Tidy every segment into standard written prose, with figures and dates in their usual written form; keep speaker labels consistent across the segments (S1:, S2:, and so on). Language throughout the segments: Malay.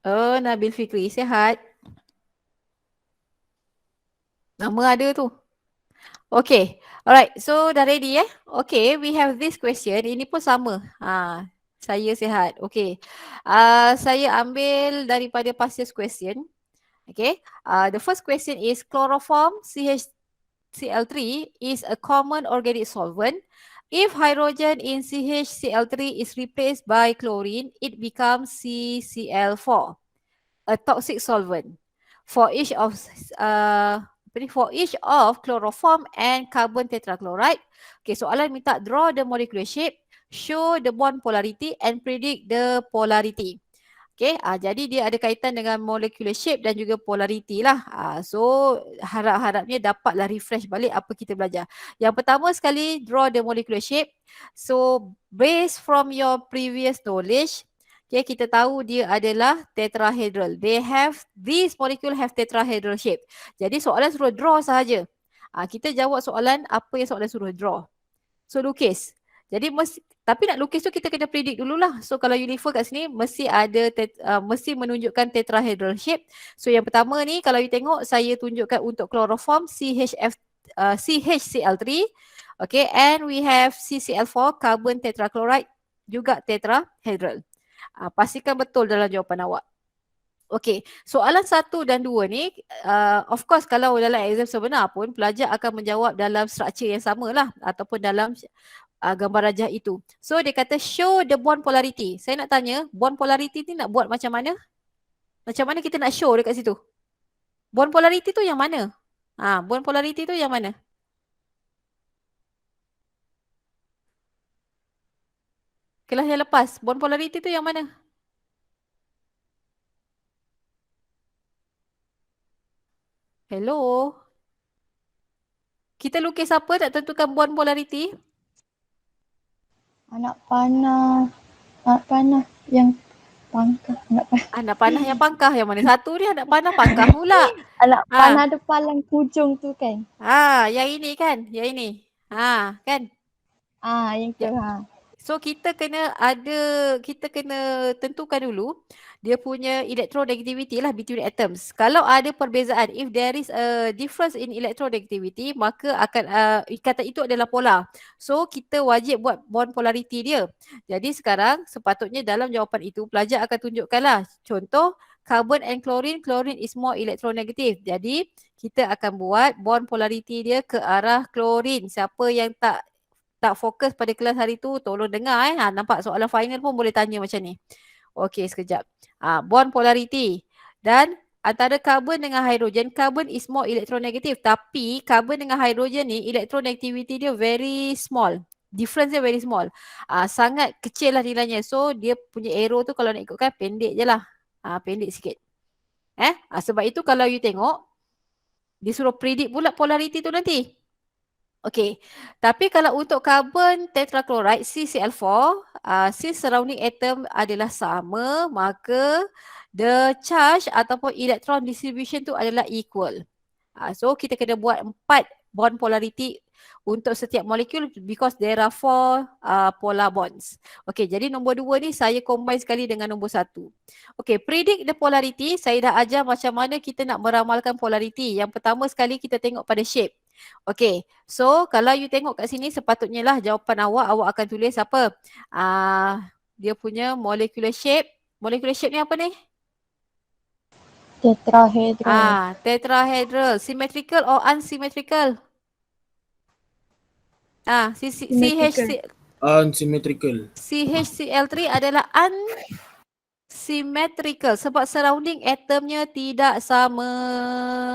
S1: Oh, Nabil Fikri, sihat. Nama ada tu. Okay, alright. So dah ready Okay, we have this question. Ini pun sama. Saya sihat. Okay. Saya ambil daripada past year's question. Okay. The first question is chloroform CHCl3 is a common organic solvent. If hydrogen in CHCl3 is replaced by chlorine, it becomes CCl4, a toxic solvent. For each of chloroform and carbon tetrachloride. Okay, soalan minta draw the molecular shape, show the bond polarity and predict the polarity. Okay, jadi dia ada kaitan dengan molecular shape dan juga polarity lah. So harap-harapnya dapatlah refresh balik apa kita belajar. Yang pertama sekali, draw the molecular shape. So based from your previous knowledge, okay, kita tahu dia adalah tetrahedral. These molecule have tetrahedral shape. Jadi soalan suruh draw sahaja. Kita jawab soalan apa yang soalan suruh draw. So lukis. Jadi tapi nak lukis tu kita kena predict dululah. So kalau uniform kat sini mesti ada mesti menunjukkan tetrahedral shape. So yang pertama ni kalau you tengok saya tunjukkan untuk chloroform CHCl3. Okay, and we have CCl4 carbon tetrachloride juga tetrahedral. Pastikan betul dalam jawapan awak. Okay, soalan 1 dan 2 ni, of course kalau dalam exam sebenar pun pelajar akan menjawab dalam struktur yang sama lah ataupun dalam gambar rajah itu. So dia kata show the bond polarity. Saya nak tanya, bond polarity ni nak buat macam mana? Macam mana kita nak show dekat situ? Bond polarity tu yang mana? Bond polarity tu yang mana? Kelas yang lepas, bond polarity tu yang mana? Hello? Kita lukis apa tak tentukan bond polarity?
S2: Anak panah yang pangkah.
S1: Anak panah yang pangkah yang mana? Satu ni anak panah pangkah pula.
S2: Anak panah ada palang hujung tu kan?
S1: Yang ini kan? Yang ini. Kan?
S2: Yang tu.
S1: So kita kena tentukan dulu dia punya electronegativity lah between atoms. Kalau ada perbezaan, if there is a difference in electronegativity, maka akan ikatan itu adalah polar. So kita wajib buat bond polarity dia. Jadi sekarang sepatutnya dalam jawapan itu pelajar akan tunjukkanlah. Contoh carbon and chlorine is more electronegative. Jadi kita akan buat bond polarity dia ke arah chlorine. Siapa yang tak fokus pada kelas hari tu, tolong dengar nampak soalan final pun boleh tanya macam ni. Okey, sekejap. Bond polarity. Dan antara carbon dengan hydrogen, carbon is more electronegative. Tapi carbon dengan hydrogen ni, electronegativity dia very small. Difference dia very small. Sangat kecil lah nilainya. So, dia punya arrow tu kalau nak ikutkan pendek je lah. Pendek sikit. Sebab itu kalau you tengok, dia suruh predict pula polarity tu nanti. Okay, tapi kalau untuk carbon tetrachloride CCl4, since surrounding atom adalah sama, maka the charge ataupun electron distribution tu adalah equal. So kita kena buat 4 bond polarity untuk setiap molekul because there are 4 polar bonds. Okay, jadi nombor 2 ni saya combine sekali dengan nombor 1. Okay, predict the polarity. Saya dah ajar macam mana kita nak meramalkan polarity. Yang pertama sekali kita tengok pada shape. Okay, so kalau you tengok kat sini sepatutnya lah jawapan awak akan tulis apa? Dia punya molecular shape. Molecular shape ni apa ni?
S2: Tetrahedral.
S1: Tetrahedral. Symmetrical or unsymmetrical?
S3: Unsymmetrical.
S1: CHCl3 adalah unsymmetrical sebab surrounding atomnya tidak sama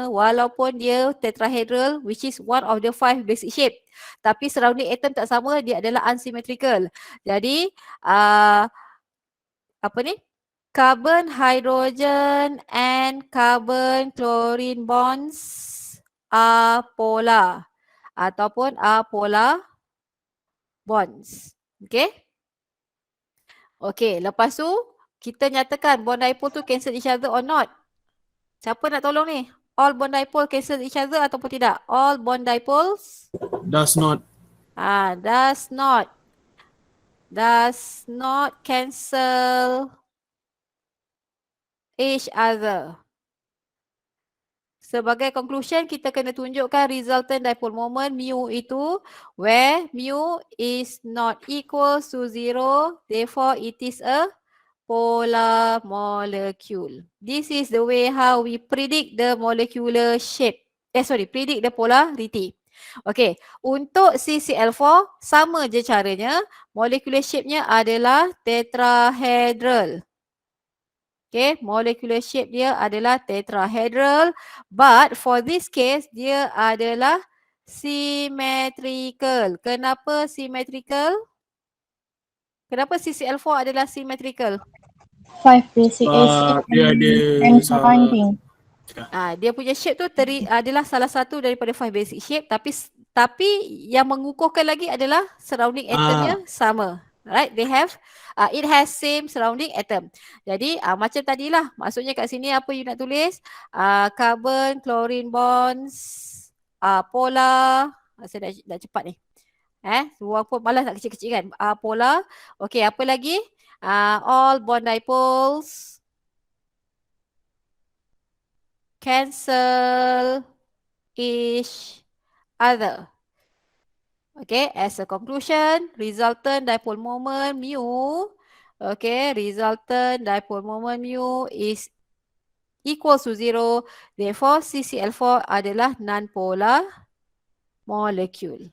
S1: walaupun dia tetrahedral which is one of the 5 basic shape. Tapi surrounding atom tak sama, dia adalah unsymmetrical. Jadi apa ni? Carbon, hydrogen and carbon chlorine bonds are polar ataupun are polar bonds. Okay? Okay, lepas tu kita nyatakan bond dipole tu cancel each other or not. Siapa nak tolong ni? All bond dipole cancel each other ataupun tidak? All bond dipoles?
S3: Does not.
S1: Does not cancel each other. Sebagai conclusion, kita kena tunjukkan resultant dipole moment mu itu where mu is not equal to 0, therefore it is a polar molecule. This is the way how we predict the molecular shape. Predict the polarity. Okay, untuk CCl4 sama je caranya. Molecular shape-nya adalah tetrahedral. Okay, molecular shape dia adalah tetrahedral, but for this case dia adalah symmetrical. Kenapa symmetrical? Kenapa CCl4 adalah symmetrical?
S2: 5 basic acid
S3: Dia ada
S2: and surrounding.
S1: Dia punya shape tu adalah salah satu daripada 5 basic shape, tapi yang mengukuhkan lagi adalah surrounding atomnya sama. Right, it has same surrounding atom. Jadi macam tadilah, maksudnya kat sini apa you nak tulis? Carbon, chlorine bonds, polar. Saya dah cepat ni. Ruang pun malas nak kecil-kecil kan. Polar. Okay, apa lagi? All bond dipoles. Cancel each other. Okay, as a conclusion, resultant dipole moment mu, resultant dipole moment mu is equal to 0. Therefore, CCl4 adalah non-polar molecule.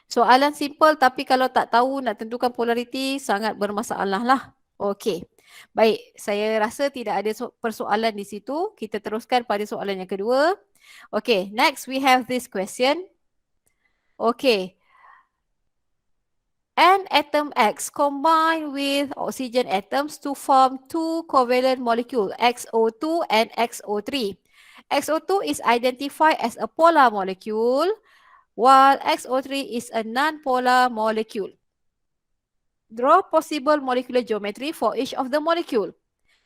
S1: Soalan simple, tapi kalau tak tahu nak tentukan polariti sangat bermasalah lah. Okay. Baik, saya rasa tidak ada persoalan di situ. Kita teruskan pada soalan yang kedua. Okay, next we have this question. Okay. An atom X combine with oxygen atoms to form two covalent molecules, XO2 and XO3. XO2 is identified as a polar molecule, while XO3 is a non-polar molecule. Draw possible molecular geometry for each of the molecule.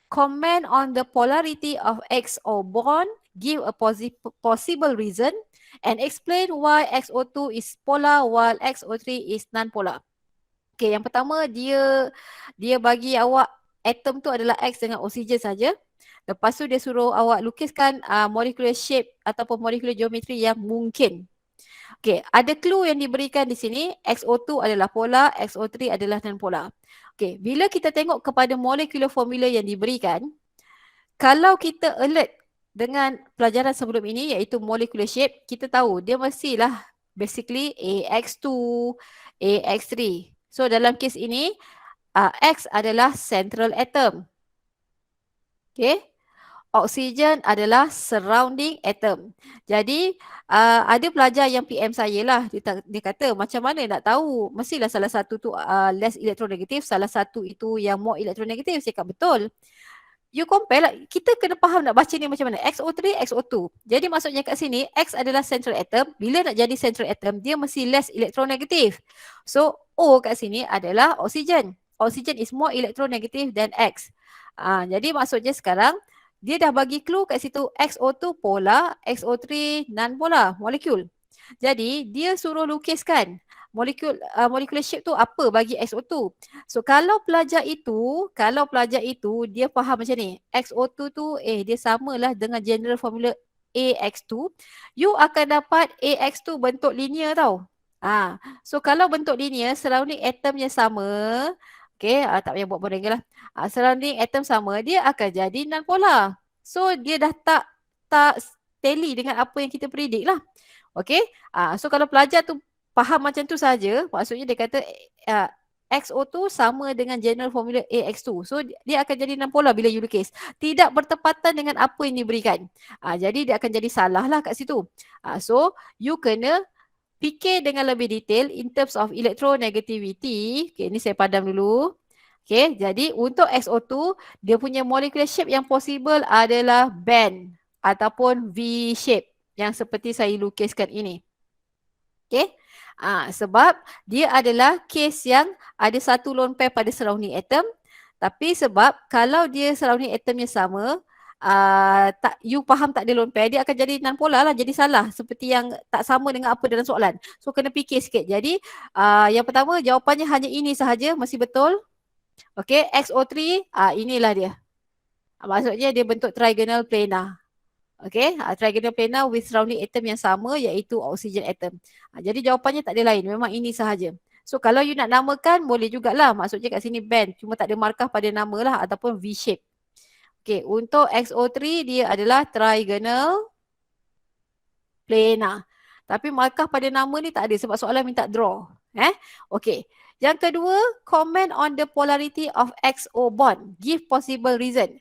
S1: Comment on the polarity of XO bond, give a possible reason, and explain why XO2 is polar while XO3 is non-polar. Okay, yang pertama dia bagi awak atom tu adalah X dengan oksigen saja. Lepas tu dia suruh awak lukiskan molecular shape ataupun molecular geometry yang mungkin. Okay, ada clue yang diberikan di sini. XO2 adalah polar, XO3 adalah non-polar. Okay, bila kita tengok kepada molecular formula yang diberikan, kalau kita alert dengan pelajaran sebelum ini iaitu molecular shape, kita tahu dia mestilah basically AX2, AX3. So dalam kes ini, X adalah central atom. Okay. Oksigen adalah surrounding atom. Jadi ada pelajar yang PM saya lah, dia kata macam mana nak tahu, mestilah salah satu tu less electronegative, salah satu itu yang more electronegative. Saya cakap betul. You compare lah, kita kena faham nak baca ni macam mana. XO3, XO2. Jadi maksudnya kat sini, X adalah central atom. Bila nak jadi central atom, dia mesti less electronegative. So O kat sini adalah oksigen. Oksigen is more electronegative than X. Jadi maksudnya sekarang, dia dah bagi clue kat situ XO2 polar, XO3 non-polar molecule. Jadi dia suruh lukiskan molecular shape tu apa bagi XO2. So kalau pelajar itu dia faham macam ni, XO2 tu dia samalah dengan general formula AX2, you akan dapat AX2 bentuk linear tau. So kalau bentuk linear, surrounding atomnya sama. Okay, tak payah buat boring lah. Surrounding atom sama, dia akan jadi non-polar. So dia dah tak tally dengan apa yang kita predict lah. Okay, so kalau pelajar tu faham macam tu saja, maksudnya dia kata XO2 sama dengan general formula AX2. So dia akan jadi non-polar bila you lukis. Tidak bertepatan dengan apa yang diberikan. Jadi dia akan jadi salah lah kat situ. So you kena fikir dengan lebih detail in terms of electronegativity. Okay, ni saya padam dulu. Okay, jadi untuk XO2, dia punya molecular shape yang possible adalah band ataupun V shape yang seperti saya lukiskan ini. Okay, sebab dia adalah case yang ada satu lone pair pada surrounding atom. Tapi sebab kalau dia surrounding atomnya sama, you faham tak ada lone pair, dia akan jadi non-polar lah, jadi salah seperti yang tak sama dengan apa dalam soalan. So kena fikir sikit. Jadi yang pertama jawapannya hanya ini sahaja, masih betul. Okay, XO3 inilah dia. Maksudnya dia bentuk trigonal planar. Okay, trigonal planar with surrounding atom yang sama iaitu oxygen atom. Jadi jawapannya tak ada lain, memang ini sahaja. So kalau you nak namakan boleh jugalah, maksudnya kat sini band, cuma tak ada markah pada nama lah ataupun V-shape. Okay, untuk XO3 dia adalah trigonal planar. Tapi markah pada nama ni tak ada sebab soalan minta draw. Okay. Yang kedua, comment on the polarity of XO bond. Give possible reason.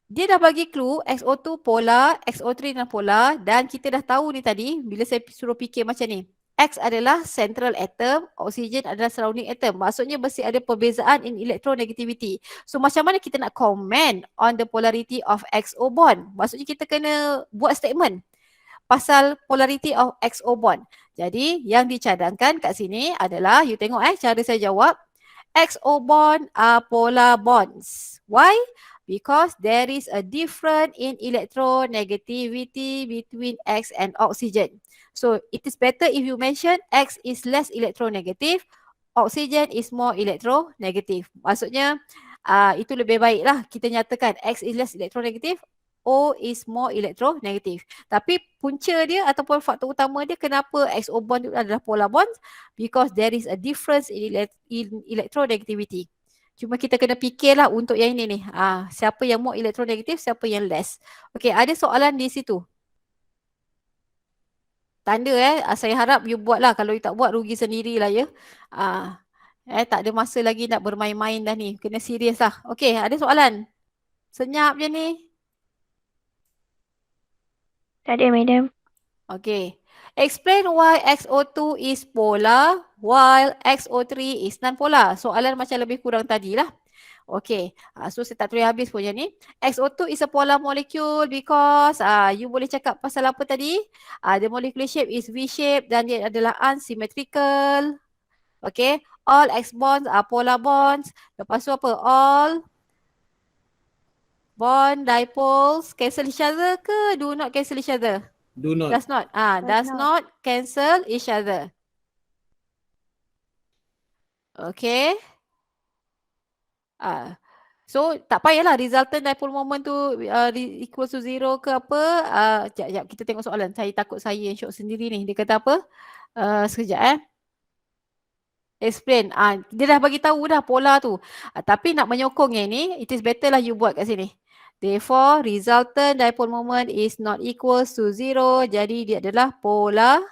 S1: Dia dah bagi clue XO2 polar, XO3 non polar dan kita dah tahu ni tadi bila saya suruh fikir macam ni. X adalah central atom, oksigen adalah surrounding atom. Maksudnya mesti ada perbezaan in electronegativity. So macam mana kita nak comment on the polarity of XO bond? Maksudnya kita kena buat statement pasal polarity of XO bond. Jadi yang dicadangkan kat sini adalah, you tengok cara saya jawab. XO bond are polar bonds. Why? Because there is a difference in electronegativity between X and oxygen. So it is better if you mention X is less electronegative, oxygen is more electronegative. Maksudnya itu lebih baiklah kita nyatakan X is less electronegative, O is more electronegative. Tapi punca dia ataupun faktor utama dia kenapa XO bond adalah polar bonds, because there is a difference in electronegativity. Cuma kita kena fikirlah untuk yang ini ni. Siapa yang more electronegative, siapa yang less. Okey, ada soalan di situ. Tanda saya harap you buatlah. Kalau you tak buat, rugi sendirilah ya. Tak ada masa lagi nak bermain-main dah ni. Kena serius lah. Okey, ada soalan? Senyap je ni.
S2: Tak ada, madam.
S1: Okay. Explain why XO2 is polar while XO3 is non-polar. Soalan macam lebih kurang tadi lah. Okay. So saya tak tulis habis pun yang ni. XO2 is a polar molecule because you boleh cakap pasal apa tadi? The molecular shape is V-shape dan dia adalah unsymmetrical. Okay. All X bonds are polar bonds. Lepas tu apa? All bond dipoles cancel each other ke do not cancel each other?
S3: Do not.
S1: Does not. Does not cancel each other. Okay. So tak payahlah resultant dipole moment tu equal to 0 ke apa. Sekejap kita tengok soalan. Saya takut saya yang syok sendiri ni. Dia kata apa? Sekejap Explain. Dia dah bagi tahu dah pola tu. Tapi nak menyokong yang ni, it is better lah you buat kat sini. Therefore, resultant dipole moment is not equal to 0. Jadi dia adalah polar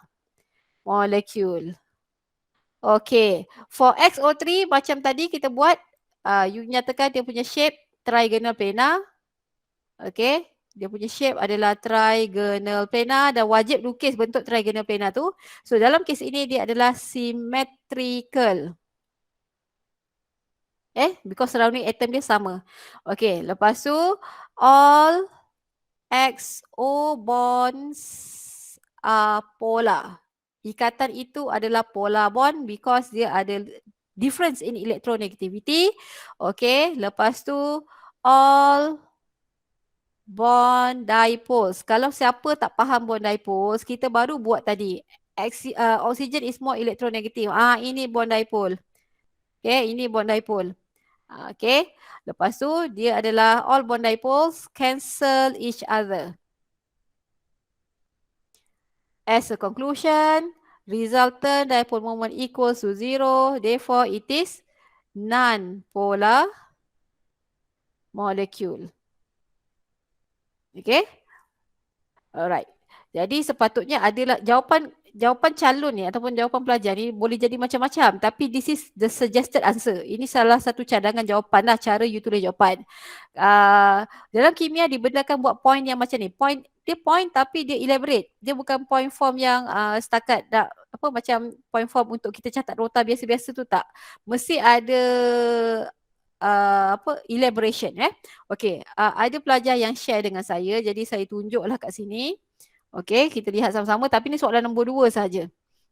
S1: molecule. Okay. For XO3 macam tadi kita buat, you nyatakan dia punya shape trigonal planar. Okay. Dia punya shape adalah trigonal planar dan wajib lukis bentuk trigonal planar tu. So dalam kes ini dia adalah symmetrical. Because surrounding atom dia sama. Okay, lepas tu all XO bonds are polar. Ikatan itu adalah polar bond because dia ada difference in electronegativity. Okay, lepas tu all bond dipoles. Kalau siapa tak faham bond dipoles, kita baru buat tadi. Oxygen is more electronegative. Ini bond dipole. Okay, ini bond dipole. Okay, lepas tu dia adalah all bond dipoles cancel each other. As a conclusion, resultant dipole moment equals to 0. Therefore, it is non-polar molecule. Okay. Alright. Jadi sepatutnya adalah jawapan calon ni ataupun jawapan pelajar ni boleh jadi macam-macam. Tapi this is the suggested answer. Ini salah satu cadangan jawapan lah, cara you tulis jawapan. Dalam kimia dibenarkan buat point yang macam ni. Point tapi dia elaborate. Dia bukan point form yang setakat macam point form untuk kita catat nota biasa-biasa tu tak. Mesti ada elaboration. Okay. Ada pelajar yang share dengan saya. Jadi saya tunjuklah kat sini. Okay, kita lihat sama-sama. Tapi ni soalan nombor 2 saja.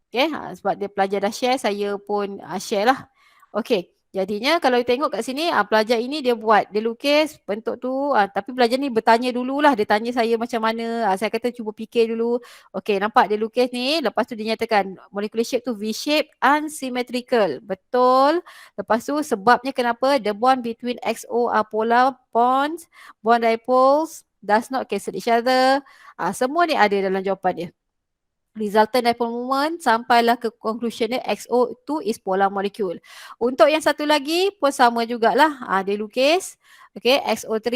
S1: Okay, sebab dia pelajar dah share, saya pun share lah. Okay, Jadinya kalau you tengok kat sini, pelajar ini dia lukis bentuk tu, tapi pelajar ni bertanya dululah, dia tanya saya macam mana, saya kata cuba fikir dulu. Okey, nampak dia lukis ni, lepas tu dia nyatakan molecular shape tu V-shape unsymmetrical. Betul. Lepas tu sebabnya kenapa? The bond between XO are polar bonds, bond dipoles does not cancel each other. Semua ni ada dalam jawapan dia. Resultant dipole moment sampailah ke conclusion dia XO2 is polar molecule. Untuk yang satu lagi pun sama jugalah. Dia lukis. Okay, XO3.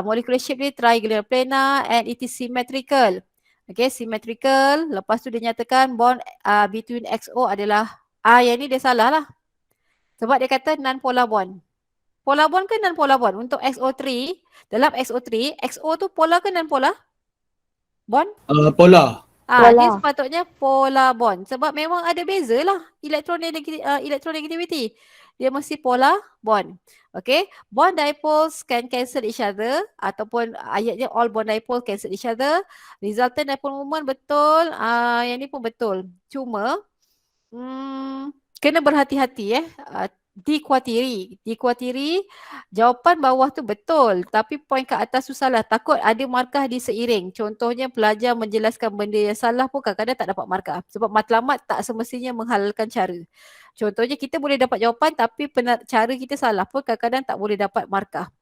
S1: Molecular shape dia triangular planar and it is symmetrical. Okay, symmetrical. Lepas tu dia nyatakan bond between XO adalah, yang ni dia salah lah. Sebab dia kata non-polar bond. Polar bond ke non-polar bond? Untuk XO3, dalam XO3, XO tu polar ke non-polar? Bond?
S3: Polar.
S1: Dia
S2: Polar.
S1: sepatutnya polar bond. Sebab memang ada beza lah electronegativity. Dia mesti polar bond. Okay. Bond dipoles can cancel each other. Ataupun ayatnya all bond dipoles cancel each other. Resultant dipole moment betul. Yang ni pun betul. Cuma kena berhati-hati dikuatiri jawapan bawah tu betul tapi poin kat atas tu salah, takut ada markah di seiring. Contohnya pelajar menjelaskan benda yang salah pun kadang-kadang tak dapat markah sebab matlamat tak semestinya menghalalkan cara. Contohnya kita boleh dapat jawapan tapi cara kita salah pun kadang-kadang tak boleh dapat markah.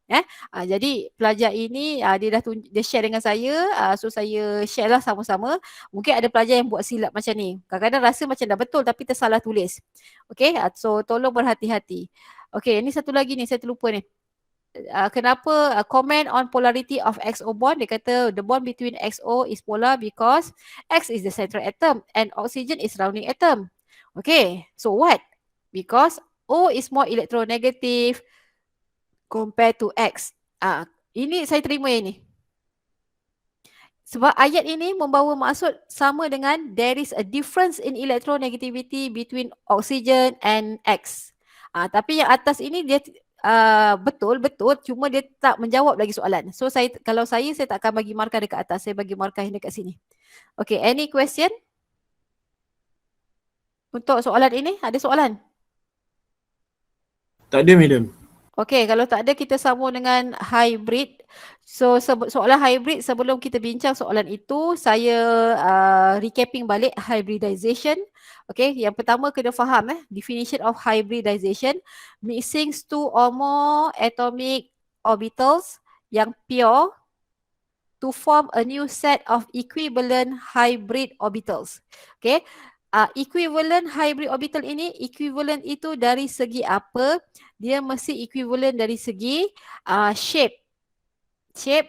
S1: Jadi pelajar ini dia share dengan saya, so saya share lah sama-sama. Mungkin ada pelajar yang buat silap macam ni. Kadang-kadang rasa macam dah betul tapi tersalah tulis. Okay, so tolong berhati-hati. Okay, ini satu lagi ni saya terlupa ni. Kenapa comment on polarity of XO bond? Dia kata the bond between XO is polar because X is the central atom and oxygen is surrounding atom. Okay, so what? Because O is more electronegative compared to X. Ini saya terima ini. Sebab ayat ini membawa maksud sama dengan there is a difference in electronegativity between oxygen and X. Tapi yang atas ini dia betul cuma dia tak menjawab lagi soalan. So kalau saya tak akan bagi markah dekat atas, saya bagi markah yang dekat sini. Okay, any question? Untuk soalan ini, ada soalan?
S3: Tak ada, madam.
S1: Okay, kalau tak ada kita sambung dengan hybrid. So soalan hybrid, sebelum kita bincang soalan itu, saya recapping balik hybridization. Okay, yang pertama kena faham definition of hybridization. Mixing two or more atomic orbitals yang pure to form a new set of equivalent hybrid orbitals. Okay, equivalent hybrid orbital ini, equivalent itu dari segi apa? Dia mesti equivalent dari segi shape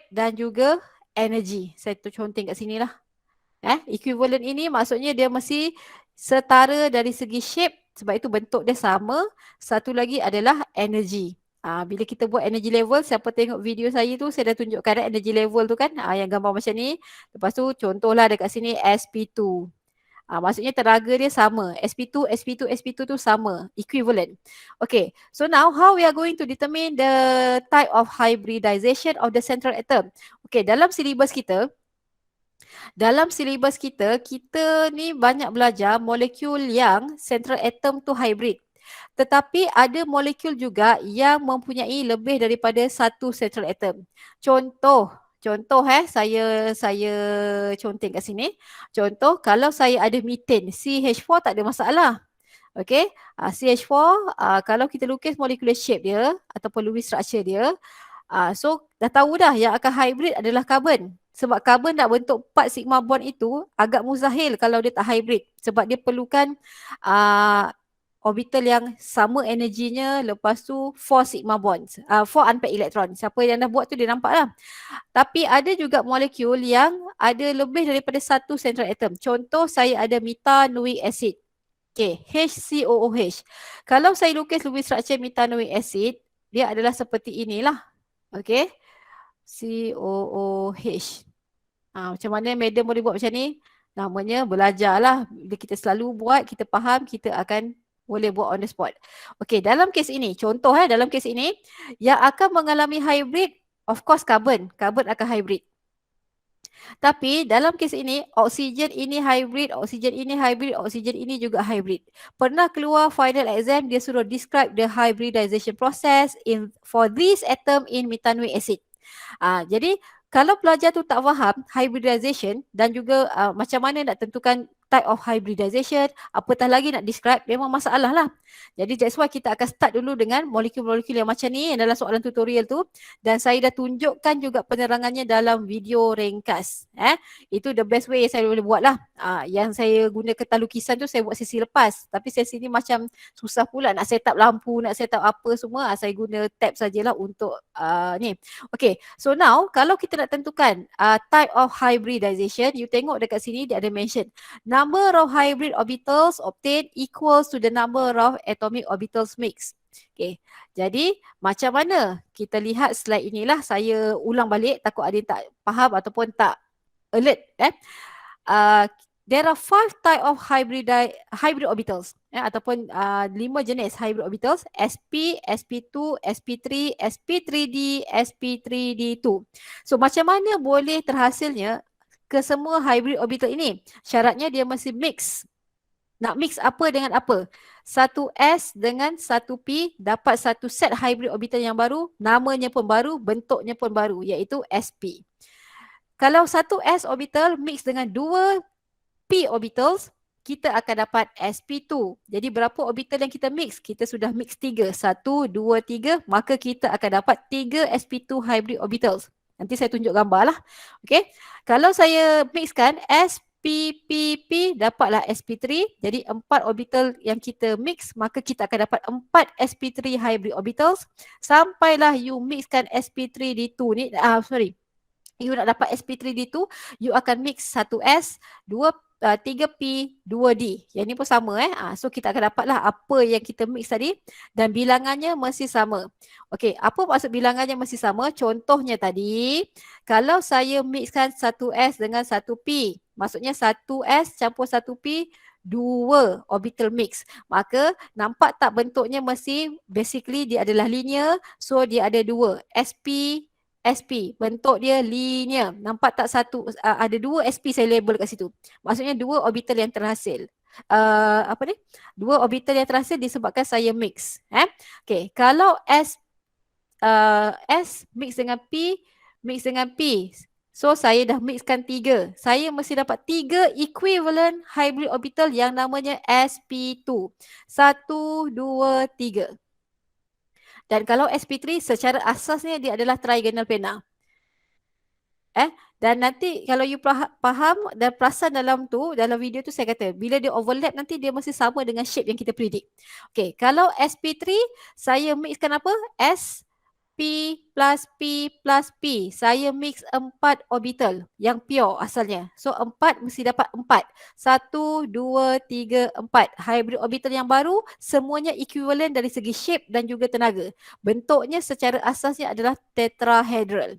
S1: dan juga energy. Saya conteng kat sini lah. Equivalent ini maksudnya dia mesti setara dari segi shape sebab itu bentuk dia sama. Satu lagi adalah energy. Bila kita buat energy level, siapa tengok video saya tu, saya dah tunjukkan energy level tu kan, yang gambar macam ni. Lepas tu contohlah dekat sini SP2. Maksudnya tenaga dia sama. SP2 tu sama. Equivalent. Okay. So now how we are going to determine the type of hybridization of the central atom. Okay. Dalam silibus kita ni banyak belajar molekul yang central atom tu hybrid. Tetapi ada molekul juga yang mempunyai lebih daripada satu central atom. Contoh saya conteng kat sini. Contoh kalau saya ada methane, CH4 tak ada masalah. Okay, CH4 kalau kita lukis molecular shape dia ataupun Lewis structure dia, so dah tahu dah yang akan hybrid adalah carbon. Sebab carbon nak bentuk 4 sigma bond itu agak mustahil kalau dia tak hybrid. Sebab dia perlukan orbital yang sama energinya, lepas tu 4 sigma bonds, 4 unpaired electron. Siapa yang dah buat tu dia nampak lah. Tapi ada juga molekul yang ada lebih daripada satu central atom. Contoh saya ada methanoic acid. Okay, HCOOH. Kalau saya lukis Lewis structure methanoic acid, dia adalah seperti inilah. Okay, COOH. Macam mana madam boleh buat macam ni? Namanya belajarlah. Bila kita selalu buat, kita faham, kita akan boleh buat on the spot. Okay, dalam kes ini, contoh dalam kes ini, yang akan mengalami hybrid, of course carbon. Carbon akan hybrid. Tapi dalam kes ini, oksigen ini hybrid, oksigen ini hybrid, oksigen ini juga hybrid. Pernah keluar final exam, dia suruh describe the hybridization process for this atom in methanoic acid. Jadi kalau pelajar tu tak faham hybridization dan juga macam mana nak tentukan type of hybridization, apatah lagi nak describe, memang masalah lah. Jadi that's why kita akan start dulu dengan molekul-molekul yang macam ni yang dalam soalan tutorial tu, dan saya dah tunjukkan juga penerangannya dalam video ringkas. Itu the best way yang saya boleh buat lah. Yang saya guna kertas lukisan tu saya buat sesi lepas, tapi sesi ni macam susah pula nak set up lampu, nak set up apa semua. Saya guna tab sajalah untuk ni. Okay, so now kalau kita nak tentukan type of hybridization, you tengok dekat sini dia ada mention number of hybrid orbitals obtained equals to the number of atomic orbitals mixed. Okay, jadi macam mana? Kita lihat slide inilah, saya ulang balik takut ada yang tak faham ataupun tak alert. There are 5 type of hybrid orbitals ataupun 5 jenis hybrid orbitals: sp, sp2, sp3, sp3d, sp3d2. So macam mana boleh terhasilnya ke semua hybrid orbital ini? Syaratnya dia mesti mix. Nak mix apa dengan apa? Satu S dengan satu P dapat satu set hybrid orbital yang baru, namanya pun baru, bentuknya pun baru, iaitu sp. Kalau satu S orbital mix dengan 2 P orbitals, kita akan dapat sp2. Jadi berapa orbital yang kita mix? Kita sudah mix 3. 1, 2, 3. Maka kita akan dapat 3 sp2 hybrid orbitals. Nanti saya tunjuk gambar lah. Okay. Kalau saya mixkan sp-p-p, dapatlah sp3. Jadi 4 orbital yang kita mix, maka kita akan dapat 4 sp3 hybrid orbitals. Sampailah you mixkan sp3d2 ni. You nak dapat sp3d2, you akan mix 1s, 3p, 2d. Yang ni pun sama So kita akan dapatlah apa yang kita mix tadi dan bilangannya mesti sama. Okey, apa maksud bilangannya mesti sama? Contohnya tadi, kalau saya mixkan 1s dengan 1p, maksudnya 1s campur 1p, 2 orbital mix. Maka nampak tak bentuknya mesti basically dia adalah linear, so dia ada 2 sp, bentuk dia linear. Nampak tak ada 2 sp saya label kat situ. Maksudnya 2 orbital yang terhasil. 2 orbital yang terhasil disebabkan saya mix. Okay, kalau S mix dengan P, so saya dah mixkan 3. Saya mesti dapat 3 equivalent hybrid orbital yang namanya sp2. 1, 2, 3. Dan kalau sp3 secara asasnya dia adalah trigonal planar. Dan nanti kalau you faham dan perasan dalam video tu saya kata, bila dia overlap nanti dia mesti sama dengan shape yang kita predict. Okay, kalau sp3 saya mixkan apa? P plus P plus P. Saya mix 4 orbital yang pure asalnya. So 4 mesti dapat 4. 1, 2, 3, 4. Hybrid orbital yang baru semuanya equivalent dari segi shape dan juga tenaga. Bentuknya secara asasnya adalah tetrahedral.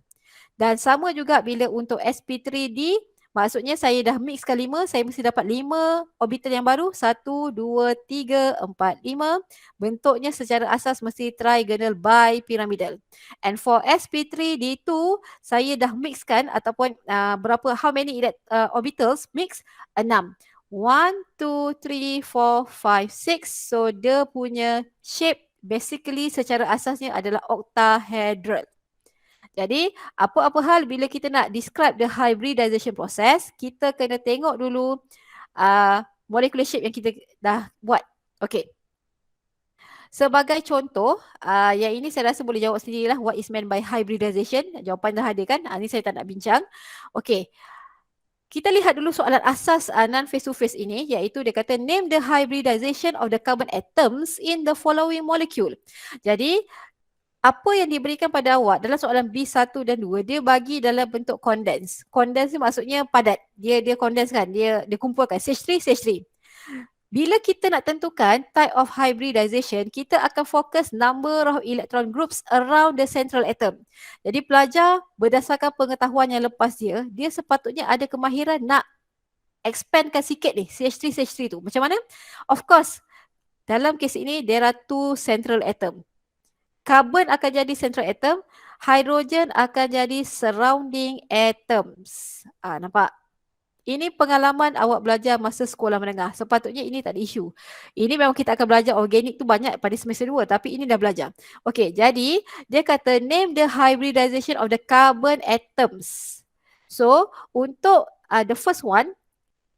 S1: Dan sama juga bila untuk sp3d, maksudnya saya dah mixkan 5, saya mesti dapat 5 orbital yang baru. 1, 2, 3, 4, 5. Bentuknya secara asas mesti trigonal bipyramidal. And for sp3d2, saya dah mixkan ataupun how many orbitals mix? 6. 1, 2, 3, 4, 5, 6. So dia punya shape basically secara asasnya adalah octahedral. Jadi, apa-apa hal bila kita nak describe the hybridization process, kita kena tengok dulu molecular shape yang kita dah buat. Okey. Sebagai contoh, yang ini saya rasa boleh jawab sendirilah, what is meant by hybridization. Jawapan dah ada kan? Ini saya tak nak bincang. Okey. Kita lihat dulu soalan asas non-face-to-face ini, iaitu dia kata name the hybridization of the carbon atoms in the following molecule. Jadi, apa yang diberikan pada awak dalam soalan B1 dan 2, dia bagi dalam bentuk condense. Condense ni maksudnya padat. Dia condense kan, dia kumpulkan CH3. Bila kita nak tentukan type of hybridization, kita akan fokus number of electron groups around the central atom. Jadi pelajar berdasarkan pengetahuan yang lepas dia sepatutnya ada kemahiran nak expandkan sikit ni CH3 tu. Macam mana? Of course, dalam kes ini there are 2 central atom. Carbon akan jadi central atom, hydrogen akan jadi surrounding atoms. Nampak? Ini pengalaman awak belajar masa sekolah menengah. Sepatutnya ini tak ada isu. Ini memang kita akan belajar organik tu banyak pada semester 2, tapi ini dah belajar. Okey, jadi dia kata name the hybridization of the carbon atoms. So, untuk the first one,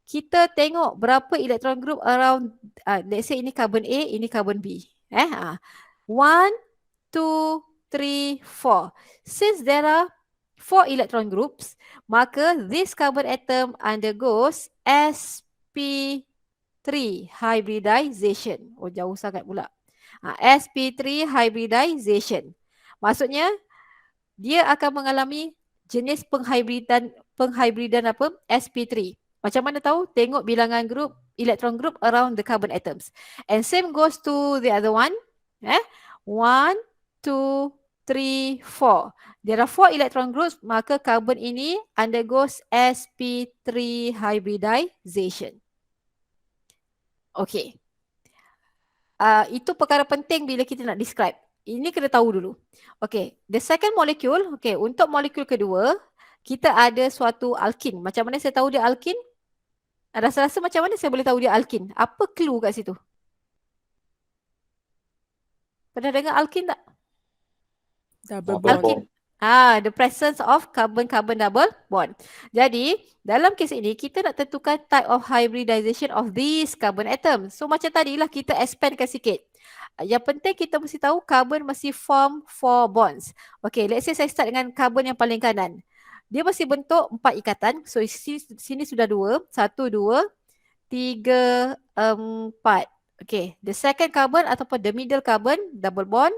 S1: kita tengok berapa electron group around, let's say ini carbon A, ini carbon B. 1, 2, 3, 4. Since there are 4 electron groups, maka this carbon atom undergoes sp3 hybridization. Oh, jauh sangat pula. sp3 hybridization. Maksudnya, dia akan mengalami jenis penghybridan apa? sp3. Macam mana tahu? Tengok bilangan group, electron group around the carbon atoms. And same goes to the other one. 1, 2, 3, 4. There are 4 electron groups, maka carbon ini undergoes sp3 hybridization. Okay. Itu perkara penting bila kita nak describe. Ini kena tahu dulu. Okay. The second molecule, okay, untuk molekul kedua, kita ada suatu alkin. Macam mana saya tahu dia alkin? Rasa-rasa macam mana saya boleh tahu dia alkin? Apa clue kat situ? Pernah dengar alkin tak?
S4: Double
S1: Alkin.
S4: bond.
S1: The presence of carbon-carbon double bond. Jadi, dalam kes ini, kita nak tentukan type of hybridization of these carbon atoms. So, macam tadi lah, kita expandkan sikit. Yang penting kita mesti tahu carbon mesti form 4 bonds. Okay, let's say saya start dengan carbon yang paling kanan. Dia mesti bentuk 4 ikatan. So, sini sudah 2. 1, 2, 3, 4. Okay, the second carbon ataupun the middle carbon, double bond.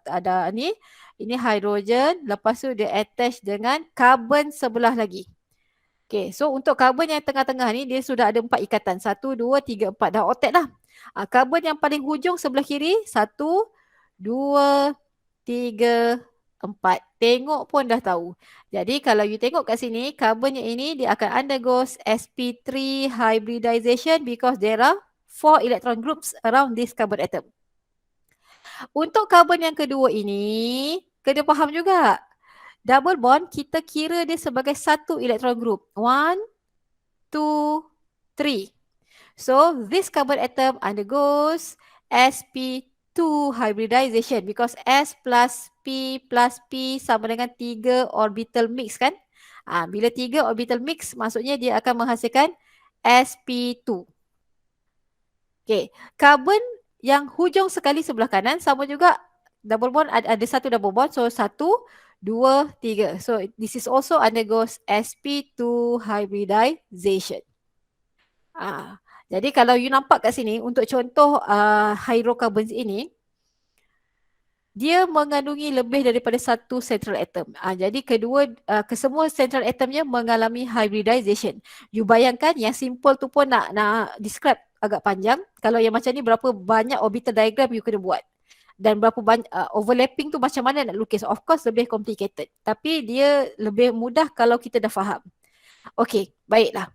S1: Ada ni. Ini hydrogen, lepas tu dia attach dengan carbon sebelah lagi. Okay, so untuk carbon yang tengah-tengah ni, dia sudah ada 4 ikatan. 1, 2, 3, 4. Dah octet dah. Carbon yang paling hujung sebelah kiri, 1, 2, 3, 4. Tengok pun dah tahu. Jadi kalau you tengok kat sini, carbon yang ini, dia akan undergoes sp3 hybridization because there are 4 electron groups around this carbon atom. Untuk carbon yang kedua ini, kena faham juga. Double bond, kita kira dia sebagai satu electron group. 1, 2, 3. So, this carbon atom undergoes sp2 hybridization because S plus P sama dengan 3 orbital mix kan? Bila 3 orbital mix, maksudnya dia akan menghasilkan sp2. Okay, carbon yang hujung sekali sebelah kanan sama juga double bond, ada satu double bond, so 1, 2, 3. So this is also undergoes sp2 hybridization. Jadi kalau you nampak kat sini untuk contoh hydrocarbons ini, dia mengandungi lebih daripada satu central atom. Jadi kesemua central atomnya mengalami hybridization. You bayangkan yang simple tu pun nak describe agak panjang. Kalau yang macam ni berapa banyak orbital diagram you kena buat. Dan berapa banyak overlapping tu macam mana nak lukis. Of course lebih complicated. Tapi dia lebih mudah kalau kita dah faham. Okey, baiklah.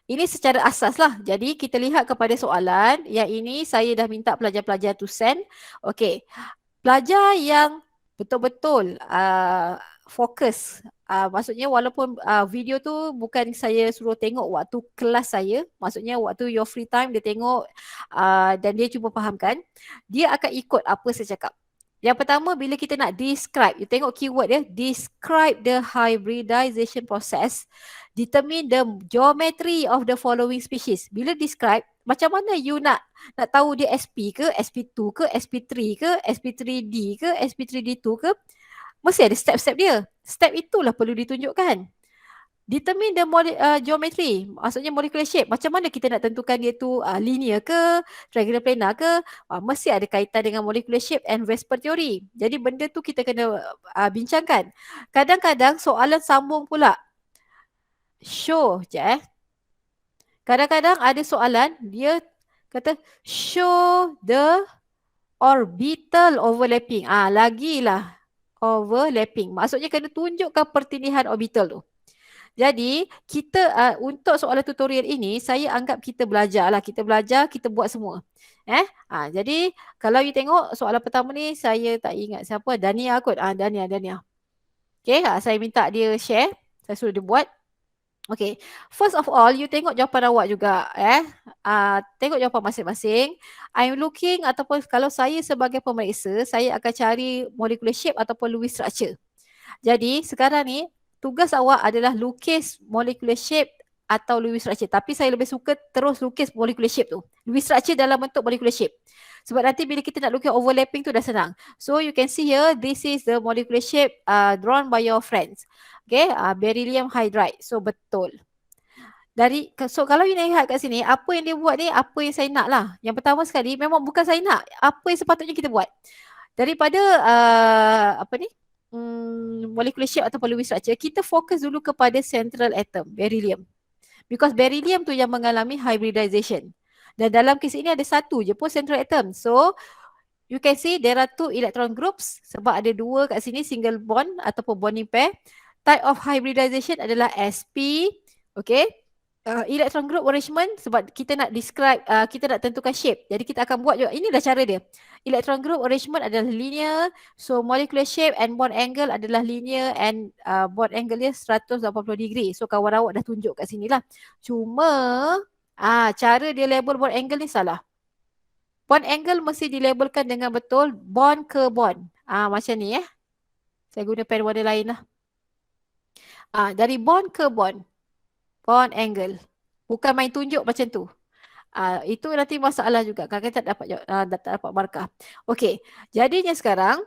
S1: Ini secara asas lah. Jadi kita lihat kepada soalan. Yang ini saya dah minta pelajar-pelajar to send. Okey. Pelajar yang betul-betul fokus. Maksudnya walaupun video tu bukan saya suruh tengok waktu kelas saya. Maksudnya waktu your free time dia tengok dan dia cuba fahamkan. Dia akan ikut apa saya cakap. Yang pertama bila kita nak describe. You tengok keyword dia. Describe the hybridization process. Determine the geometry of the following species. Bila describe, macam mana you nak tahu dia SP ke, SP2 ke, SP3 ke, SP3D ke, SP3D2 ke? Mesti ada step-step dia. Step itulah perlu ditunjukkan. Determine the geometry. Maksudnya molecular shape. Macam mana kita nak tentukan dia tu linear ke, triangular planar ke? Mesti ada kaitan dengan molecular shape and Vesper theory. Jadi benda tu kita kena bincangkan. Kadang-kadang soalan sambung pula. Show je Kadang-kadang ada soalan dia kata show the orbital overlapping. Lagilah overlapping. Maksudnya kena tunjukkan pertindihan orbital tu. Jadi kita untuk soalan tutorial ini saya anggap kita belajar lah. Kita belajar, kita buat semua. Jadi kalau you tengok soalan pertama ni saya tak ingat siapa. Dania kot. Dania. Okay, saya minta dia share. Saya suruh dia buat. Okay, first of all, you tengok jawapan awak juga. Tengok jawapan masing-masing. I'm looking ataupun kalau saya sebagai pemeriksa, saya akan cari molecular shape ataupun Lewis structure. Jadi sekarang ni tugas awak adalah lukis molecular shape atau Lewis structure. Tapi saya lebih suka terus lukis molecular shape tu. Lewis structure dalam bentuk molecular shape. Sebab nanti bila kita nak lukis overlapping tu dah senang. So you can see here, this is the molecular shape drawn by your friends. Okay, beryllium hydride. So betul. So kalau you lihat kat sini, apa yang dia buat ni, apa yang saya nak lah. Yang pertama sekali, memang bukan saya nak. Apa yang sepatutnya kita buat. Daripada molecular shape ataupun Lewis structure, kita fokus dulu kepada central atom, beryllium. Because beryllium tu yang mengalami hybridization. Dan dalam kes ini ada satu je pun central atom. So, you can see there are 2 electron groups sebab ada 2 kat sini, single bond ataupun bonding pair. Type of hybridization adalah sp. Okay. Electron group arrangement sebab kita nak describe, kita nak tentukan shape. Jadi kita akan buat juga. Ini dah cara dia. Electron group arrangement adalah linear. So molecular shape and bond angle adalah linear and bond angle dia 180 degree. So kawan awak dah tunjuk kat sini lah. Cuma cara dia label bond angle ni salah. Bond angle mesti dilabelkan dengan betul bond ke bond. Macam ni Saya guna pen warna lain lah. Dari bond ke bond. Bond angle. Bukan main tunjuk macam tu. Itu nanti masalah juga. Kadang-kadang tak dapat markah. Okey. Jadinya sekarang,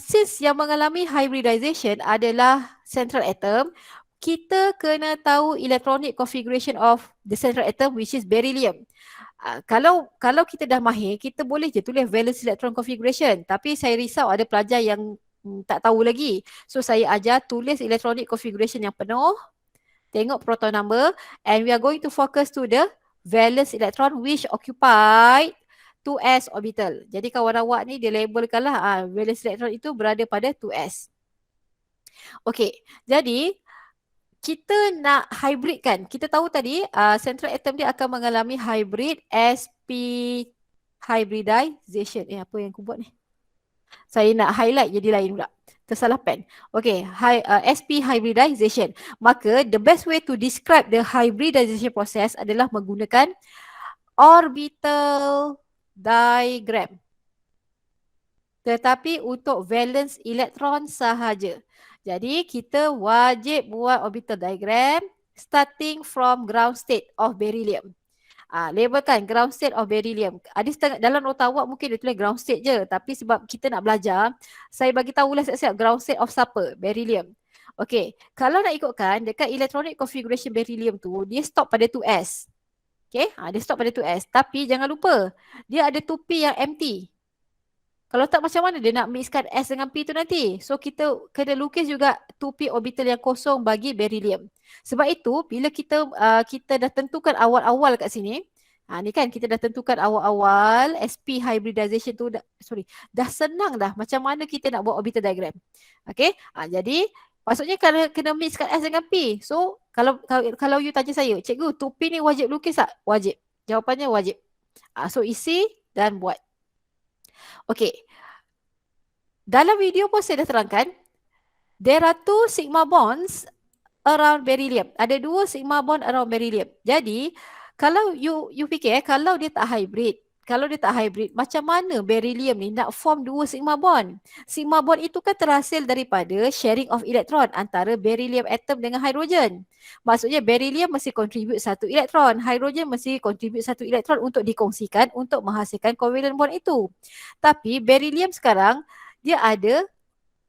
S1: since yang mengalami hybridization adalah central atom, kita kena tahu electronic configuration of the central atom which is beryllium. Kalau kita dah mahir, kita boleh je tulis valence electron configuration. Tapi saya risau ada pelajar yang tak tahu lagi. So saya ajar tulis electronic configuration yang penuh. Tengok proton number and we are going to focus to the valence electron which occupied 2s orbital. Jadi kawan awak ni dia labelkanlah valence electron itu berada pada 2s. Okey, jadi kita nak hybridkan. Kita tahu tadi central atom dia akan mengalami hybrid sp hybridization. Apa yang aku buat ni? Saya nak highlight jadi lain pula. Tersalah pen. Okay, sp hybridization. Maka the best way to describe the hybridization process adalah menggunakan orbital diagram. Tetapi untuk valence electron sahaja. Jadi kita wajib buat orbital diagram starting from ground state of beryllium. Labelkan ground state of beryllium. Ada setengah dalam nota awak mungkin dia tulis ground state je, tapi sebab kita nak belajar, saya bagi tahulah siap-siap ground state of siapa? Beryllium. Okey, kalau nak ikutkan dekat electronic configuration beryllium tu, dia stop pada 2s. Okey, dia stop pada 2s, tapi jangan lupa dia ada 2p yang empty. Kalau tak macam mana dia nak mixkan S dengan P tu nanti. So kita kena lukis juga 2p orbital yang kosong bagi beryllium. Sebab itu bila kita dah tentukan awal-awal kat sini, ni kan kita dah tentukan awal-awal sp hybridization tu dah senang dah macam mana kita nak buat orbital diagram. Okey? Jadi maksudnya kena mixkan S dengan P. So kalau you tanya saya, cikgu 2p ni wajib lukis tak? Wajib. Jawapannya wajib. So isi dan buat. Okey. Dalam video pun saya dah terangkan, there are 2 sigma bonds around beryllium. Ada 2 sigma bond around beryllium. Jadi, kalau you fikir kalau dia tak hybrid, macam mana beryllium ni nak form 2 sigma bond? Sigma bond itu kan terhasil daripada sharing of electron antara beryllium atom dengan hidrogen. Maksudnya beryllium mesti contribute 1 elektron, hidrogen mesti contribute 1 elektron untuk dikongsikan untuk menghasilkan covalent bond itu. Tapi beryllium sekarang dia ada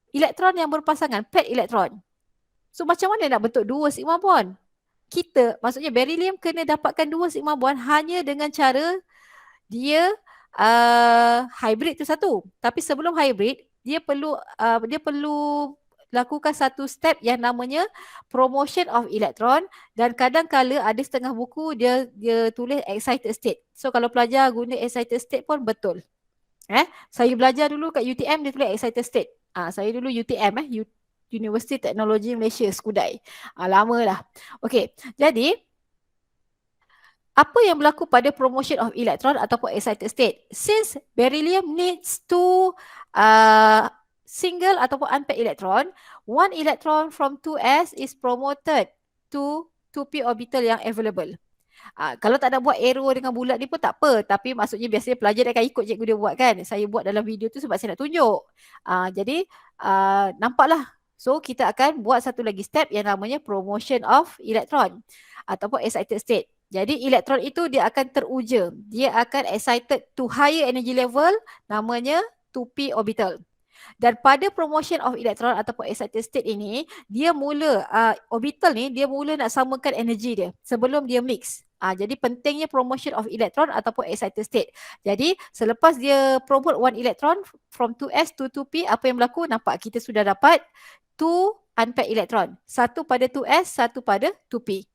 S1: elektron yang berpasangan, paired elektron. So macam mana nak bentuk 2 sigma bond? Maksudnya beryllium kena dapatkan 2 sigma bond hanya dengan cara dia hybrid tu satu. Tapi sebelum hybrid, dia perlu lakukan satu step yang namanya promotion of electron, dan kadang-kala ada setengah buku dia tulis excited state. So kalau pelajar guna excited state pun betul. Saya belajar dulu kat UTM dia tulis excited state. Saya dulu UTM Universiti Teknologi Malaysia, Skudai. Lama dah. Okey, jadi apa yang berlaku pada promotion of electron ataupun excited state? Since beryllium needs two single ataupun unpaired electron, one electron from 2s is promoted to 2p orbital yang available. Kalau tak nak buat arrow dengan bulat ni pun tak apa. Tapi maksudnya biasanya pelajar dia akan ikut cikgu dia buat kan. Saya buat dalam video tu sebab saya nak tunjuk. Jadi nampaklah. So kita akan buat satu lagi step yang namanya promotion of electron ataupun excited state. Jadi elektron itu dia akan teruja. Dia akan excited to higher energy level namanya 2p orbital. Dan pada promotion of electron ataupun excited state ini, dia mula orbital ni dia mula nak samakan energi dia sebelum dia mix. Jadi pentingnya promotion of electron ataupun excited state. Jadi selepas dia promote one electron from 2s to 2p, apa yang berlaku? Nampak kita sudah dapat 2 unpaired electron. Satu pada 2s, satu pada 2p.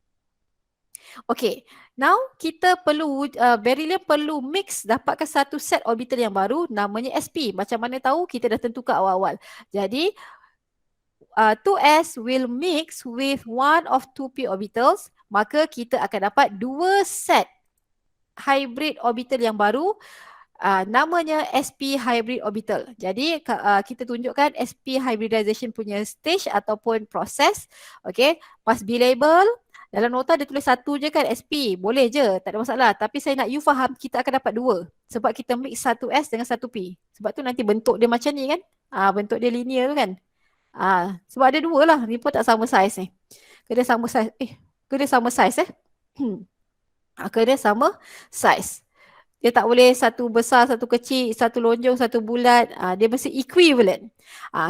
S1: Okay, now kita perlu, beryllium perlu mix dapatkan satu set orbital yang baru namanya sp. Macam mana tahu? Kita dah tentukan awal-awal. Jadi 2s will mix with one of 2p orbitals, maka kita akan dapat dua set hybrid orbital yang baru, namanya sp hybrid orbital. Jadi kita tunjukkan sp hybridization punya stage ataupun proses. Okay, must be label. Dalam nota dia tulis satu je kan SP. Boleh je, tak ada masalah. Tapi saya nak you faham kita akan dapat dua. Sebab kita mix satu S dengan satu P. Sebab tu nanti bentuk dia macam ni kan. Bentuk dia linear tu kan. Sebab ada dua lah. Ni pun tak sama saiz ni. Kena sama saiz. Kena sama saiz kena sama saiz. Dia tak boleh satu besar, satu kecil, satu lonjong, satu bulat. Dia mesti equivalent.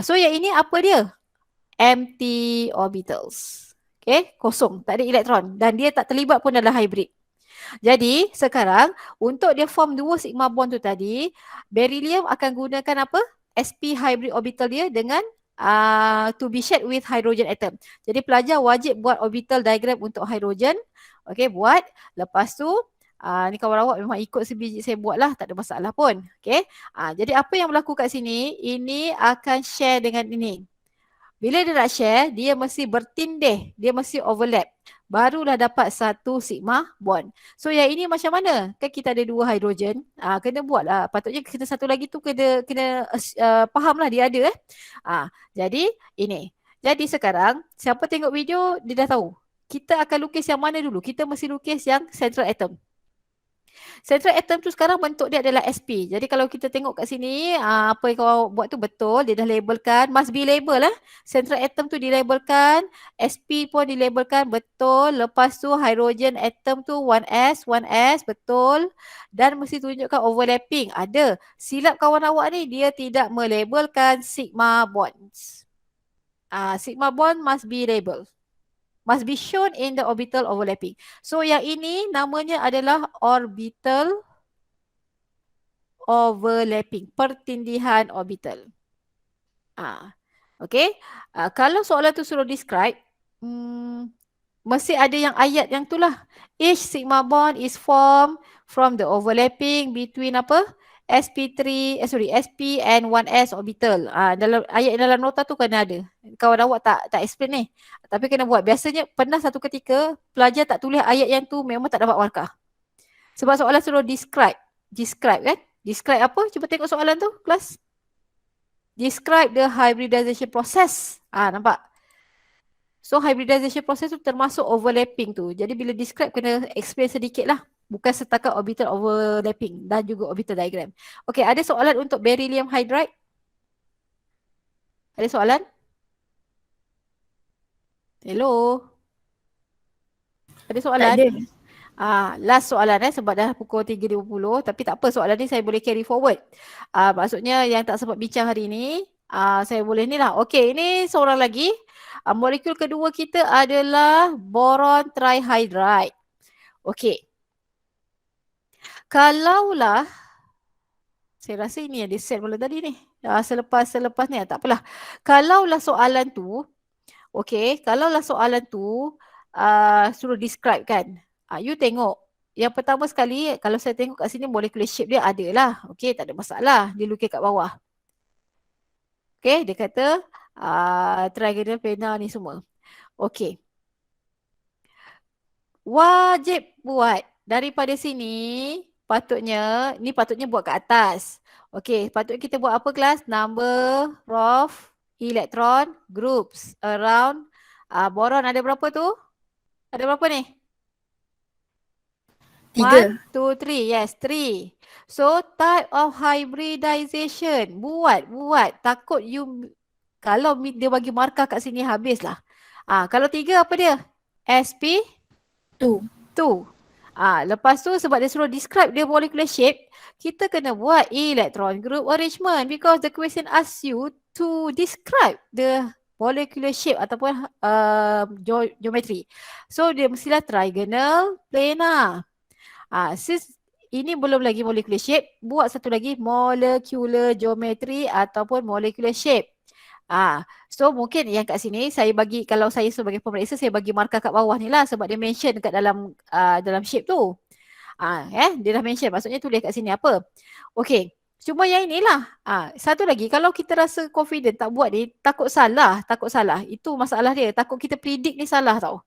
S1: So yang ini apa dia? Empty orbitals. Okay, kosong, tak ada elektron dan dia tak terlibat pun dalam hybrid. Jadi sekarang untuk dia form dua sigma bond tu tadi, beryllium akan gunakan apa? sp hybrid orbital dia dengan to be shared with hydrogen atom. Jadi pelajar wajib buat orbital diagram untuk hydrogen. Okay, buat. Lepas tu ni kawan awak memang ikut sebiji saya buat lah, tak ada masalah pun. Okay, jadi apa yang berlaku kat sini, ini akan share dengan ini. Bila dia nak share, dia mesti bertindih, dia mesti overlap. Barulah dapat satu sigma bond. So yang ini macam mana? Kan kita ada dua hidrogen, kena buat lah. Patutnya kita satu lagi tu kena faham lah dia ada. Jadi ini. Jadi sekarang, siapa tengok video, dia dah tahu. Kita akan lukis yang mana dulu? Kita mesti lukis yang central atom. Central atom tu sekarang bentuk dia adalah SP. Jadi kalau kita tengok kat sini, apa yang kau buat tu betul. Dia dah labelkan. Must be label lah. Central atom tu dilabelkan. SP pun dilabelkan. Betul. Lepas tu hydrogen atom tu 1s. 1s. Betul. Dan mesti tunjukkan overlapping. Ada. Silap kawan awak ni. Dia tidak melabelkan sigma bonds. Sigma bond must be labeled. Must be shown in the orbital overlapping. So yang ini namanya adalah orbital overlapping. Pertindihan orbital. Okay. Kalau soalan tu suruh describe, mesti ada yang ayat yang tu lah. Each sigma bond is formed from the overlapping between apa? SP and 1s orbital. Dalam ayat dalam nota tu kena ada. Kawan awak tak explain ni. Tapi kena buat. Biasanya pernah satu ketika pelajar tak tulis ayat yang tu memang tak dapat markah. Sebab soalan suruh describe. Describe kan? Describe apa? Cuba tengok soalan tu kelas. Describe the hybridization process. Nampak? So hybridization process tu termasuk overlapping tu. Jadi bila describe kena explain sedikit lah. Bukan setakat orbital overlapping dan juga orbital diagram. Okey, ada soalan untuk beryllium hydride? Ada soalan? Hello? Ada soalan?
S2: Tak ada.
S1: Last soalan sebab dah pukul 3.50. Tapi tak apa, soalan ni saya boleh carry forward. Maksudnya yang tak sempat bincang hari ni, saya boleh ni lah. Okey, ini seorang lagi. Molekul kedua kita adalah boron trihydride. Okey. Kalaulah, saya rasa ini yang di-set mula tadi ni. Selepas ni, tak apalah. Kalaulah soalan tu, okey, kalaulah soalan tu suruh describe kan. You tengok. Yang pertama sekali, kalau saya tengok kat sini molecular shape dia ada lah. Okey, tak ada masalah. Dia lukis kat bawah. Okey, dia kata Trigonal planar ni semua. Okey. Wajib buat daripada sini, ni patutnya buat kat atas. Okey, patut kita buat apa kelas? Number of electron groups around boron ada berapa tu? Ada berapa ni? 1, 2, 3. Yes, 3. So, type of hybridization. Buat. Takut kalau dia bagi markah kat sini habislah. Kalau 3 apa dia? SP? 2. Lepas tu sebab dia suruh describe the molecular shape, kita kena buat electron group arrangement because the question asks you to describe the molecular shape ataupun geometry. So dia mestilah trigonal planar. Since ini belum lagi molecular shape, buat satu lagi molecular geometry ataupun molecular shape. So mungkin yang kat sini saya bagi, kalau saya sebagai pemeriksa, saya bagi markah kat bawah ni lah sebab dia mention kat dalam shape tu. Dia dah mention, maksudnya tulis kat sini apa. Okey, cuma yang inilah. Satu lagi, kalau kita rasa confident tak buat ni, takut salah. Itu masalah dia. Takut kita predict ni salah tau.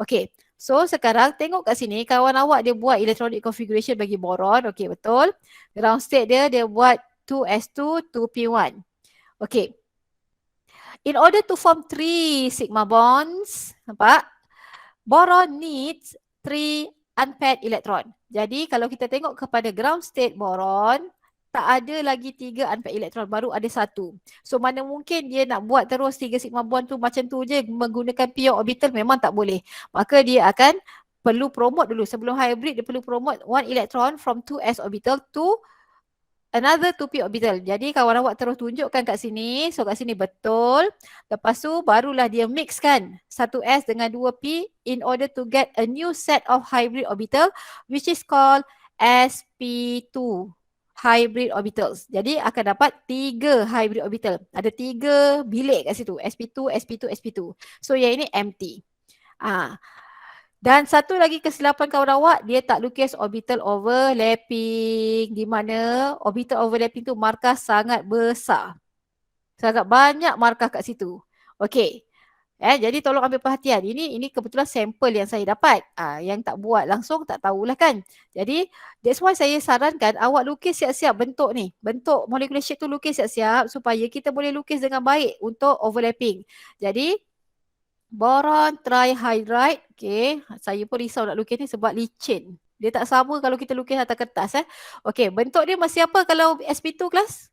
S1: Okey, so sekarang tengok kat sini, kawan awak dia buat electronic configuration bagi boron. Okey, betul. Ground state dia buat 2s2, 2p1. Okey. In order to form 3 sigma bonds, nampak? Boron needs 3 unpaired electron. Jadi kalau kita tengok kepada ground state boron, tak ada lagi 3 unpaired electron, baru ada 1. So mana mungkin dia nak buat terus 3 sigma bond tu macam tu je menggunakan pure orbital, memang tak boleh. Maka dia akan perlu promote dulu. Sebelum hybrid dia perlu promote 1 electron from 2s orbital to another 2p orbital. Jadi kawan awak terus tunjukkan kat sini. So kat sini betul. Lepas tu barulah dia mix kan 1s dengan 2p in order to get a new set of hybrid orbital which is called sp2 hybrid orbitals. Jadi akan dapat 3 hybrid orbital. Ada 3 bilik kat situ. sp2, sp2, sp2. So yang ini empty. Dan satu lagi kesilapan kawan awak, dia tak lukis orbital overlapping, di mana orbital overlapping tu markah sangat besar. Sangat banyak markah kat situ. Okey. Jadi tolong ambil perhatian. Ini kebetulan sampel yang saya dapat. Yang tak buat langsung tak tahulah kan. Jadi that's why saya sarankan awak lukis siap-siap bentuk ni. Bentuk molecular shape tu lukis siap-siap supaya kita boleh lukis dengan baik untuk overlapping. Jadi boron trihydride. Okey, saya pun risau nak lukis ni sebab licin. Dia tak sama kalau kita lukis atas kertas. Okey, bentuk dia masih apa kalau sp2 kelas?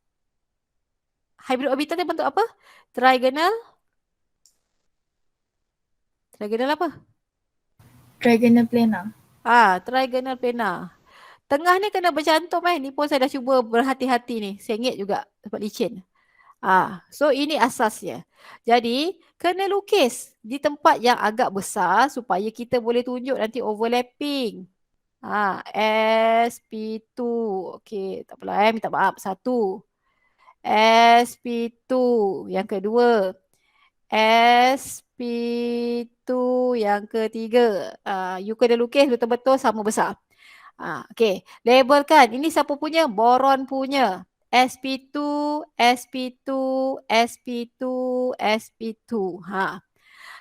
S1: Hybrid orbital dia bentuk apa? Trigonal. Trigonal apa?
S2: Trigonal planar.
S1: Trigonal planar. Tengah ni kena bercantum Ni pun saya dah cuba berhati-hati ni. Sengit juga sebab licin. So ini asasnya. Jadi kena lukis di tempat yang agak besar supaya kita boleh tunjuk nanti overlapping. sp2. Okey, tak apalah minta maaf. 1. sp2. Yang kedua. sp2 yang ketiga. You kena lukis betul-betul sama besar. Okey, labelkan. Ini siapa punya? Boron punya. sp2, sp2, sp2, sp2.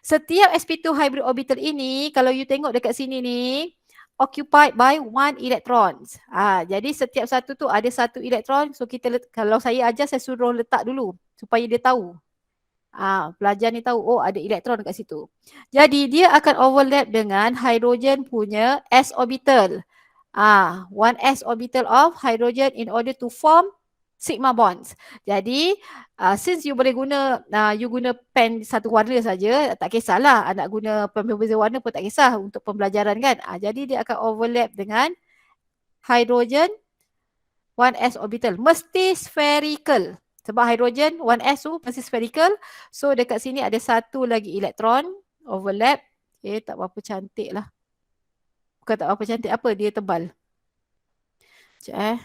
S1: Setiap sp2 hybrid orbital ini, kalau you tengok dekat sini ni, occupied by 1 electrons. Jadi setiap satu tu ada 1 elektron. So kalau saya ajar, saya suruh letak dulu supaya dia tahu. Pelajar ni tahu, ada elektron dekat situ. Jadi dia akan overlap dengan hidrogen punya s orbital. 1s orbital of hydrogen in order to form sigma bonds. Jadi since you boleh guna you guna pen satu warna saja, tak kisahlah. Nak guna pen berbeza warna pun tak kisah untuk pembelajaran kan. Jadi dia akan overlap dengan hydrogen 1s orbital. Mesti spherical. Sebab hydrogen 1s tu mesti spherical. So dekat sini ada satu lagi elektron overlap. Tak berapa cantik lah. Bukan tak berapa cantik, apa dia tebal. Sekejap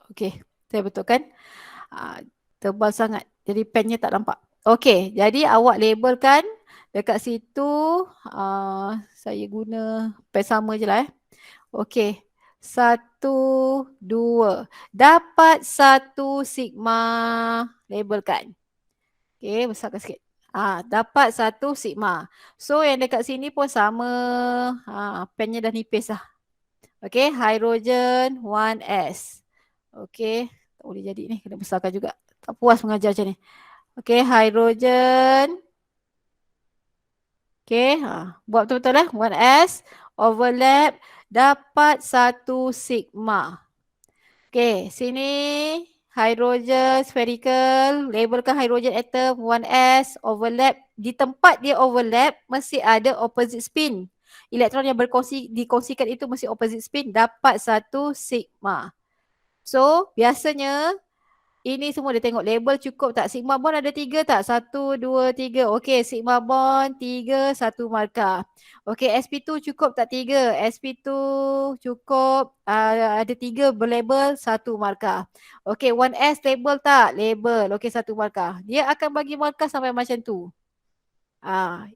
S1: Okey, saya betulkan. Tebal sangat. Jadi pennya tak nampak. Okey, jadi awak labelkan dekat situ. Saya guna pen sama je lah. Okey, 1, 2. Dapat 1 sigma. Labelkan. Okay, besarkan sikit. Dapat 1 sigma. So yang dekat sini pun sama. Pennya dah nipis lah. Okay, hydrogen 1s. Okay, tak boleh jadi ni. Kena besarkan juga. Tak puas mengajar macam ni. Okay, hydrogen. Okay, buat betul-betul lah. 1s. Overlap. Dapat 1 sigma. Okay, sini hydrogen spherical, labelkan hydrogen atom 1s, overlap. Di tempat dia overlap, mesti ada opposite spin. Elektron yang dikongsikan itu mesti opposite spin, dapat 1 sigma. So, biasanya ini semua dia tengok label cukup tak? Sigma bond ada 3 tak? 1, 2, 3. Okey, sigma bond 3, 1 markah. Okey, sp2 cukup tak 3? sp2 cukup, ada 3 berlabel, 1 markah. Okey, 1s label tak? Label. Okey, 1 markah. Dia akan bagi markah sampai macam tu.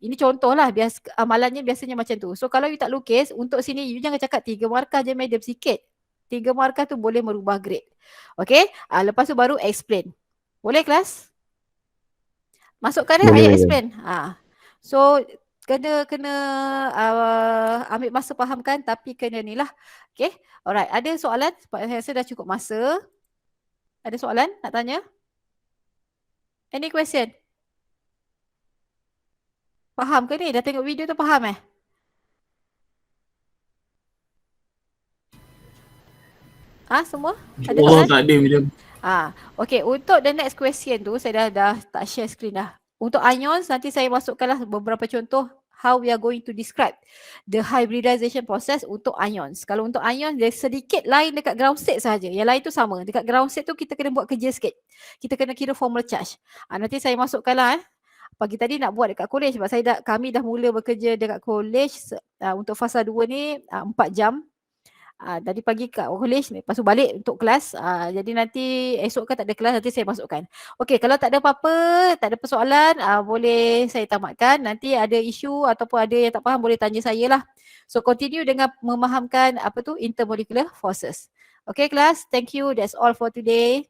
S1: Ini contohlah, amalannya biasanya macam tu. So kalau you tak lukis, untuk sini you jangan cakap 3 markah je, madam, sikit. 3 markah tu boleh merubah grade. Okay, lepas tu baru explain. Boleh kelas? Masukkan ayat explain. So kena ambil masa fahamkan, tapi kena ni lah. Okay, alright. Ada soalan? Saya dah cukup masa. Ada soalan nak tanya? Any question? Faham ke ni? Dah tengok video tu faham semua? Ada soalan?
S3: Tak ada macam.
S1: Okay, untuk the next question tu saya dah tak share screen dah. Untuk ions nanti saya masukkanlah beberapa contoh how we are going to describe the hybridization process untuk ions. Kalau untuk ions dia sedikit lain dekat ground state saja. Yang lain tu sama. Dekat ground state tu kita kena buat kerja sikit. Kita kena kira formal charge. Nanti saya masukkanlah Pagi tadi nak buat dekat college sebab kami dah mula bekerja dekat college untuk fasa 2 ni 4 jam. Tadi pagi kat college, lepas tu balik untuk kelas. Jadi nanti esok kan tak ada kelas, nanti saya masukkan. Okey, kalau tak ada apa-apa, tak ada persoalan, boleh saya tamatkan. Nanti ada isu ataupun ada yang tak faham, boleh tanya saya lah. So continue dengan memahamkan intermolecular forces. Okay kelas, thank you. That's all for today.